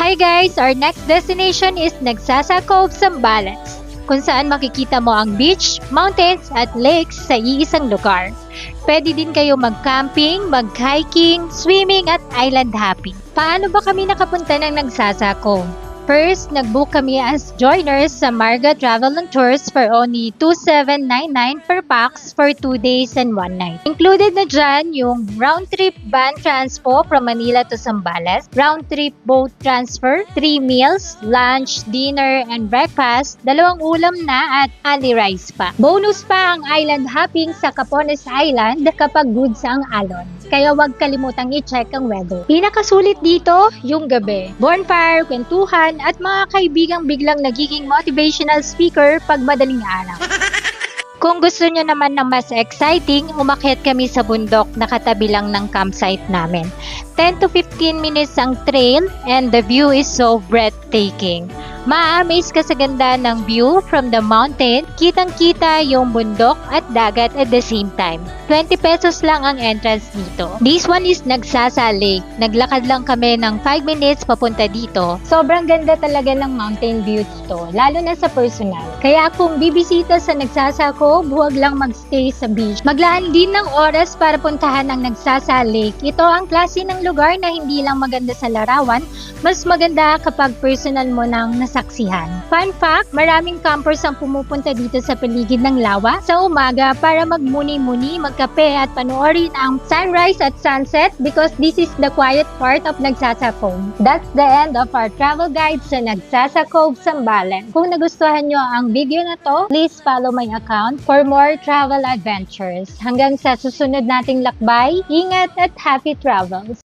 Hi guys! Our next destination is Nagsasa Cove, Zambales, kung saan makikita mo ang beach, mountains at lakes sa iisang lugar. Pwede din kayo mag-camping, mag-hiking, swimming at island hopping. Paano ba kami nakapunta ng Nagsasa Cove? First, nag-book kami as joiners sa Marga Travel and Tours for only 2,799 per pax for 2 days and 1 night. Included na dyan yung round-trip van transpo from Manila to Zambales, round-trip boat transfer, 3 meals, lunch, dinner, and breakfast, 2 ulam na at ali rice pa. Bonus pa ang island hopping sa Capones Island kapag goods ang alon. Kaya huwag kalimutang i-check ang weather. Pinakasulit dito, yung gabi. Bonfire, kwentuhan, at mga kaibigang biglang nagiging motivational speaker pag madaling araw. Kung gusto nyo naman ng mas exciting, umakyat kami sa bundok na katabi lang ng campsite namin. 10 to 15 minutes ang trail and the view is so breathtaking. Ma-amaze ka sa ganda ng view from the mountain, kitang-kita yung bundok at dagat at the same time. 20 pesos lang ang entrance dito. This one is Nagsasa Lake. Naglakad lang kami ng 5 minutes papunta dito. Sobrang ganda talaga ng mountain view dito, lalo na sa personal. Kaya kung bibisita sa Nagsasa Cove, huwag lang magstay sa beach. Maglaan din ng oras para puntahan ang Nagsasa Lake. Ito ang klase ng lugar na hindi lang maganda sa larawan, mas maganda kapag personal mo nang nasaksihan. Fun fact, maraming campers ang pumupunta dito sa paligid ng lawa sa umaga para magmuni-muni, magkape at panoorin ang sunrise at sunset because this is the quiet part of Nagsasa Cove. That's the end of our travel guide sa Nagsasa Cove, Zambales. Kung nagustuhan nyo ang video na to, please follow my account for more travel adventures. Hanggang sa susunod nating lakbay, ingat at happy travels!